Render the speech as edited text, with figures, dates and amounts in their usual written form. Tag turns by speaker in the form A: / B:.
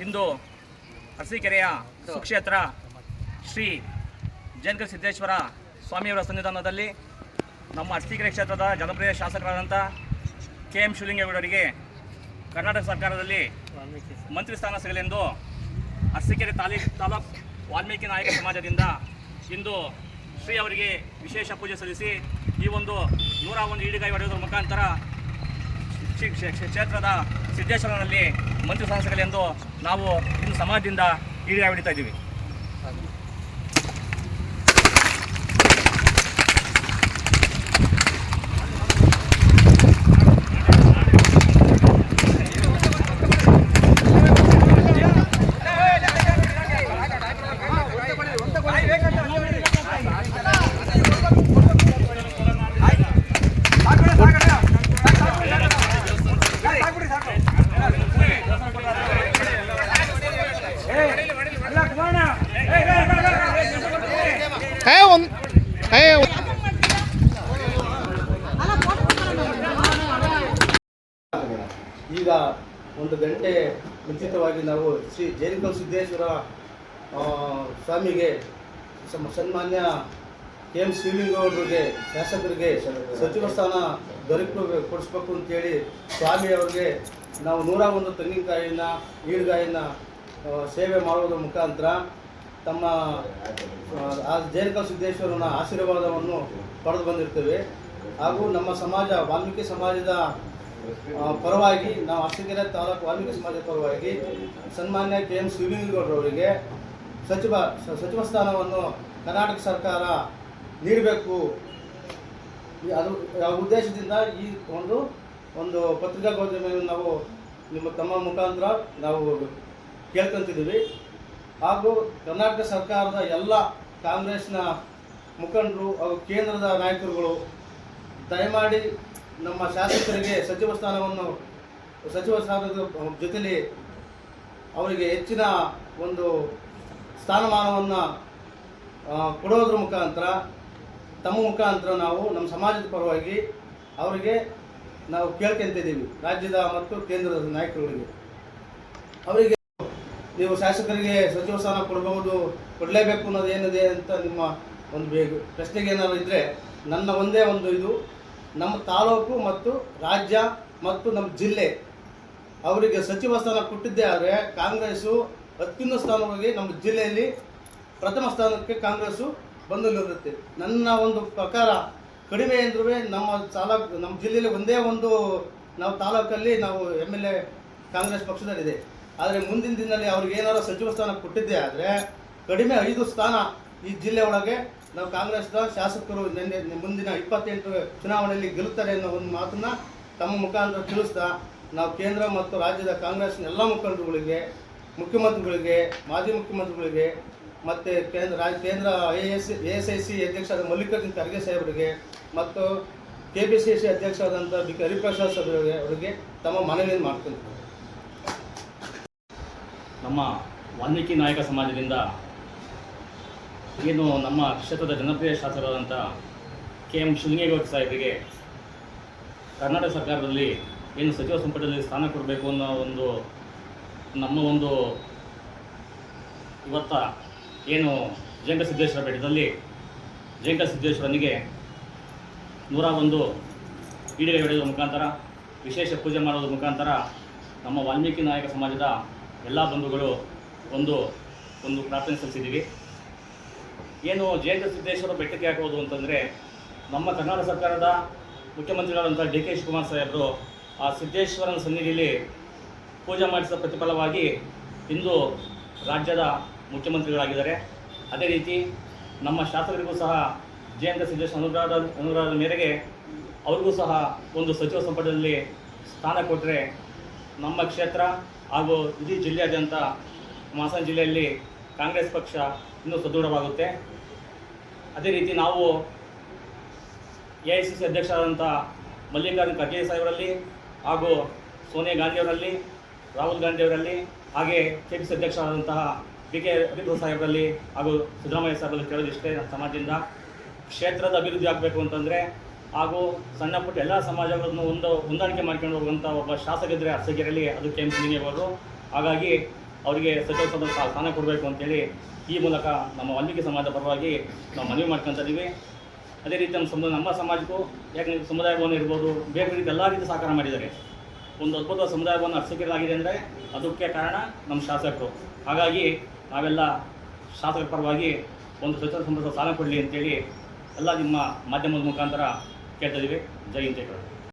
A: ಇಂದು ಅರಸೀಕೆರೆಯ ಸುಕ್ಷೇತ್ರ ಶ್ರೀ ಜೇನಕಲ್ ಸಿದ್ದೇಶ್ವರ ಸ್ವಾಮಿಯವರ ಸನ್ನಿಧಾನದಲ್ಲಿ ನಮ್ಮ ಅರಸೀಕೆರೆ ಕ್ಷೇತ್ರದ ಜನಪ್ರಿಯ ಶಾಸಕರಾದಂಥ KM ಶಿವಲಿಂಗೇಗೌಡರಿಗೆ ಕರ್ನಾಟಕ ಸರ್ಕಾರದಲ್ಲಿ ಮಂತ್ರಿ ಸ್ಥಾನ ಸಿಗಲೆಂದು ಅರಸೀಕೆರೆ ತಾಲೂಕು ವಾಲ್ಮೀಕಿ ನಾಯಕ ಸಮಾಜದಿಂದ ಇಂದು ಶ್ರೀ ಅವರಿಗೆ ವಿಶೇಷ ಪೂಜೆ ಸಲ್ಲಿಸಿ ಈ ಒಂದು 101 ಈಡಿಗಾಯಿ ಹೊಡೆಯುವುದರ ಮುಖಾಂತರ ಕ್ಷೇತ್ರದ ಸಿದ್ದೇಶ್ವರನಲ್ಲಿ ಮಂತ್ರಿ ಸ್ಥಾನ ಸಿಗಲೆಂದು ನಾವು ಇಂದು ಸಮಾಜದಿಂದ ಈಡಿಗಾಯಿ ಹೊಡಿತಾ ಇದ್ದೀವಿ.
B: ಈಗ 1 ಗಂಟೆ ಮುಂಚಿತವಾಗಿ ನಾವು ಶ್ರೀ ಜೇನಕಲ್ ಸಿದ್ದೇಶ್ವರ ಸ್ವಾಮಿಗೆ ಸನ್ಮಾನ್ಯ KM ಶಿವಲಿಂಗೇಗೌಡರಿಗೆ ಶಾಸಕರಿಗೆ ಸಚಿವ ಸ್ಥಾನ ಕೊಡಿಸ್ಬೇಕು ಅಂತೇಳಿ ಸ್ವಾಮಿಯವರಿಗೆ ನಾವು 101 ತೆಂಗಿನಕಾಯಿನ ಈಡುಗಾಯಿನ ಸೇವೆ ಮಾಡುವುದರ ಮುಖಾಂತರ ತಮ್ಮ ಜೇನಕಲ್ ಸಿದ್ದೇಶ್ವರನ ಆಶೀರ್ವಾದವನ್ನು ಪಡೆದು ಬಂದಿರ್ತೇವೆ. ಹಾಗೂ ನಮ್ಮ ಸಮಾಜ ವಾಲ್ಮೀಕಿ ಸಮಾಜದ ಪರವಾಗಿ ನಾವು ಅರಸೀಕೆರೆ ತಾಲೂಕು ವಾಲ್ಮೀಕಿ ಸಮಾಜದ ಪರವಾಗಿ ಸನ್ಮಾನ್ಯ KM ಶಿವಲಿಂಗೇಗೌಡರವರಿಗೆ ಸಚಿವ ಸ್ಥಾನವನ್ನು ಕರ್ನಾಟಕ ಸರ್ಕಾರ ನೀಡಬೇಕು ಅದು ಉದ್ದೇಶದಿಂದ ಈ ಒಂದು ಪತ್ರಿಕಾಗೋಷ್ಠಿಯನ್ನು ನಾವು ತಮ್ಮ ಮುಖಾಂತರ ನಾವು ಕೇಳ್ಕೊತಿದ್ದೀವಿ. ಹಾಗೂ ಕರ್ನಾಟಕ ಸರ್ಕಾರದ ಎಲ್ಲ ಕಾಂಗ್ರೆಸ್ನ ಮುಖಂಡರು ಹಾಗೂ ಕೇಂದ್ರದ ನಾಯಕರುಗಳು ದಯಮಾಡಿ ನಮ್ಮ ಶಾಸಕರಿಗೆ ಸಚಿವ ಸ್ಥಾನದ ಜೊತೆಲಿ ಅವರಿಗೆ ಹೆಚ್ಚಿನ ಒಂದು ಸ್ಥಾನಮಾನವನ್ನು ಕೊಡೋದ್ರ ಮುಖಾಂತರ ತಮ್ಮ ಮುಖಾಂತರ ನಾವು ನಮ್ಮ ಸಮಾಜದ ಪರವಾಗಿ ಅವರಿಗೆ ನಾವು ಕೇಳ್ಕೊಂತಿದ್ದೀವಿ. ರಾಜ್ಯದ ಮತ್ತು ಕೇಂದ್ರದ ನಾಯಕರುಗಳಿಗೆ ಅವರಿಗೆ ನೀವು ಶಾಸಕರಿಗೆ ಸಚಿವ ಸ್ಥಾನ ಕೊಡಲೇಬೇಕು ಅನ್ನೋದು ಏನಿದೆ ಅಂತ ನಿಮ್ಮ ಒಂದು ಪ್ರಶ್ನೆಗೆ ಏನಾದರೂ ಇದ್ದರೆ ನನ್ನ ಒಂದೇ ಇದು ನಮ್ಮ ತಾಲೂಕು ಮತ್ತು ರಾಜ್ಯ ಮತ್ತು ನಮ್ಮ ಜಿಲ್ಲೆ ಅವರಿಗೆ ಸಚಿವ ಸ್ಥಾನ ಕೊಟ್ಟಿದ್ದೇ ಆದರೆ ಕಾಂಗ್ರೆಸ್ಸು ಅತ್ಯುನ್ನತ ಸ್ಥಾನವಾಗಿ ನಮ್ಮ ಜಿಲ್ಲೆಯಲ್ಲಿ ಪ್ರಥಮ ಸ್ಥಾನಕ್ಕೆ ಕಾಂಗ್ರೆಸ್ಸು ಬಂದು ನಿಲ್ಲುತ್ತೆ. ನನ್ನ ಒಂದು ಪ್ರಕಾರ ಕಡಿಮೆ ಅಂದ್ರೂ ನಮ್ಮ ಜಿಲ್ಲೆಯಲ್ಲಿ ಒಂದೇ ನಾವು ತಾಲೂಕಲ್ಲಿ ನಾವು MLA ಕಾಂಗ್ರೆಸ್ ಪಕ್ಷದಲ್ಲಿದೆ. ಆದರೆ ಮುಂದಿನ ದಿನದಲ್ಲಿ ಅವ್ರಿಗೆ ಏನಾದರೂ ಸಚಿವ ಸ್ಥಾನ ಕೊಟ್ಟಿದ್ದೇ ಆದರೆ ಕಡಿಮೆ 5 ಸ್ಥಾನ ಈ ಜಿಲ್ಲೆ ಒಳಗೆ ನಾವು ಕಾಂಗ್ರೆಸ್ನ ಶಾಸಕರು ಮುಂದಿನ 28 ಚುನಾವಣೆಯಲ್ಲಿ ಗೆಲ್ಲುತ್ತಾರೆ ಅನ್ನೋ ಒಂದು ಮಾತನ್ನು ತಮ್ಮ ಮುಖಾಂತರ ತಿಳಿಸ್ತಾ ನಾವು ಕೇಂದ್ರ ಮತ್ತು ರಾಜ್ಯದ ಕಾಂಗ್ರೆಸ್ನ ಎಲ್ಲ ಮುಖಂಡರುಗಳಿಗೆ, ಮುಖ್ಯಮಂತ್ರಿಗಳಿಗೆ, ಮಾಜಿ ಮುಖ್ಯಮಂತ್ರಿಗಳಿಗೆ ಮತ್ತು ಕೇಂದ್ರ ASIC ಅಧ್ಯಕ್ಷರಾದ ಮಲ್ಲಿಕಾರ್ಜುನ ಖರ್ಗೆ ಸಾಹೇಬರಿಗೆ ಮತ್ತು KPCC ಅಧ್ಯಕ್ಷರಾದಂಥ BK ಹರಿಪ್ರಸಾದ್ ಅವರಿಗೆ ತಮ್ಮ ಮನವಿಯನ್ನು ಮಾಡ್ಕೊಳ್ತೀವಿ.
A: ನಮ್ಮ ವಾಲ್ಮೀಕಿ ನಾಯಕ ಸಮಾಜದಿಂದ ಏನು ನಮ್ಮ ಕ್ಷೇತ್ರದ ಜನಪ್ರಿಯ ಶಾಸಕರಾದಂಥ KM ಶಿವಲಿಂಗೇಗೌಡ ಸಾಹೇಬರಿಗೆ ಕರ್ನಾಟಕ ಸರ್ಕಾರದಲ್ಲಿ ಏನು ಸಚಿವ ಸಂಪುಟದಲ್ಲಿ ಸ್ಥಾನ ಕೊಡಬೇಕು ಅನ್ನೋ ನಮ್ಮ ಇವತ್ತ ಏನು ಜೇನಕಲ್ ಸಿದ್ದೇಶ್ವರ ಬೆಟ್ಟದಲ್ಲಿ ಜೇನಕಲ್ ಸಿದ್ದೇಶ್ವರನಿಗೆ 101 ಈಡಿಗಾಯಿ ಹೊಡೆಯುವ ಮುಖಾಂತರ ವಿಶೇಷ ಪೂಜೆ ಮಾಡೋದ್ರ ಮುಖಾಂತರ ನಮ್ಮ ವಾಲ್ಮೀಕಿ ನಾಯಕ ಸಮಾಜದ ಎಲ್ಲ ಬಂಧುಗಳು ಒಂದು ಪ್ರಾರ್ಥನೆ ಸಲ್ಲಿಸಿದ್ದೀವಿ. ಏನು ಜೇನಕಲ್ ಸಿದ್ದೇಶ್ವರ ಬೆಟ್ಟಕ್ಕೆ ಹಾಕೋದು ಅಂತಂದರೆ ನಮ್ಮ ಕರ್ನಾಟಕ ಸರ್ಕಾರದ ಮುಖ್ಯಮಂತ್ರಿಗಳಾದಂಥ DK ಶಿವಕುಮಾರ್ ಸಾಹೇಬರು ಆ ಸಿದ್ದೇಶ್ವರನ ಸನ್ನಿಧಿಯಲ್ಲಿ ಪೂಜೆ ಮಾಡಿಸಿದ ಪ್ರತಿಫಲವಾಗಿ ಇಂದು ರಾಜ್ಯದ ಮುಖ್ಯಮಂತ್ರಿಗಳಾಗಿದ್ದಾರೆ. ಅದೇ ರೀತಿ ನಮ್ಮ ಶಾಸಕರಿಗೂ ಸಹ ಜೇನಕಲ್ ಸಿದ್ದೇಶ್ವರ ಅನುಗ್ರಹದ ಮೇರೆಗೆ ಅವ್ರಿಗೂ ಸಹ ಒಂದು ಸಚಿವ ಸಂಪುಟದಲ್ಲಿ ಸ್ಥಾನ ಕೊಟ್ಟರೆ ನಮ್ಮ ಕ್ಷೇತ್ರ ಹಾಗೂ ಇಡೀ ಜಿಲ್ಲೆಯಾದ್ಯಂತ ಹಾಸನ ಜಿಲ್ಲೆಯಲ್ಲಿ ಕಾಂಗ್ರೆಸ್ ಪಕ್ಷ ಇನ್ನೂ ಸದೃಢವಾಗುತ್ತೆ. ಅದೇ ರೀತಿ ನಾವು AICC ಅಧ್ಯಕ್ಷರಾದಂಥ ಮಲ್ಲಿಕಾರ್ಜುನ ಖರ್ಗೆ ಸಾಹೇಬರಲ್ಲಿ ಹಾಗೂ ಸೋನಿಯಾ ಗಾಂಧಿಯವರಲ್ಲಿ, ರಾಹುಲ್ ಗಾಂಧಿಯವರಲ್ಲಿ, ಹಾಗೆ KPCC ಅಧ್ಯಕ್ಷರಾದಂತಹ BK ಹರಿಪ್ರಸಾದ್ ಸಾಹೇಬರಲ್ಲಿ ಹಾಗೂ ಸಿದ್ದರಾಮಯ್ಯ ಸಾಹೇಬರಲ್ಲಿ ಕೇಳೋದಿಷ್ಟೇ ನಮ್ಮ ಸಮಾಜದಿಂದ ಕ್ಷೇತ್ರದ ಅಭಿವೃದ್ಧಿ ಆಗಬೇಕು ಅಂತಂದರೆ ಹಾಗೂ ಸಣ್ಣ ಪುಟ್ಟ ಎಲ್ಲ ಸಮಾಜಗಳನ್ನು ಹೊಂದಾಣಿಕೆ ಮಾಡ್ಕೊಂಡು ಹೋಗುವಂಥ ಒಬ್ಬ ಶಾಸಕರಿದ್ದರೆ ಅರಸೀಕೆರೆಯಲ್ಲಿ ಅದು KM ಶಿವಲಿಂಗೇಗೌಡರು. ಹಾಗಾಗಿ ಅವರಿಗೆ ಸಚಿವ ಸಂಪುಟ ಸ್ಥಾನ ಕೊಡಬೇಕು ಅಂತೇಳಿ ಈ ಮೂಲಕ ನಮ್ಮ ವಾಲ್ಮೀಕಿ ಸಮಾಜದ ಪರವಾಗಿ ನಾವು ಮನವಿ ಮಾಡ್ಕೊತಾ ಇದ್ದೀವಿ. ಅದೇ ರೀತಿ ನಮ್ಮ ಸಮಾಜಕ್ಕೂ ಯಾಕಂದರೆ ಸಮುದಾಯ ಭವನ ಇರ್ಬೋದು, ಬೇರೆ ರೀತಿ ಎಲ್ಲ ರೀತಿ ಸಹಕಾರ ಮಾಡಿದ್ದಾರೆ. ಒಂದು ಅದ್ಭುತ ಸಮುದಾಯ ಭವನ ಅರ್ಸಕ್ಕಿರಲಾಗಿದೆ ಅಂದರೆ ಅದಕ್ಕೆ ಕಾರಣ ನಮ್ಮ ಶಾಸಕರು. ಹಾಗಾಗಿ ನಾವೆಲ್ಲ ಶಾಸಕರ ಪರವಾಗಿ ಒಂದು ಸಚಿವ ಸಂಪುಟ ಸ್ಥಾನ ಕೊಡಲಿ ಅಂತೇಳಿ ಎಲ್ಲ ನಿಮ್ಮ ಮಾಧ್ಯಮದ ಮುಖಾಂತರ ಕೇಳ್ತಾ ಇದ್ದೀವಿ. ಜೈ ಹಿಂದ್ ಜೈ ಕರ್ನಾಟಕ.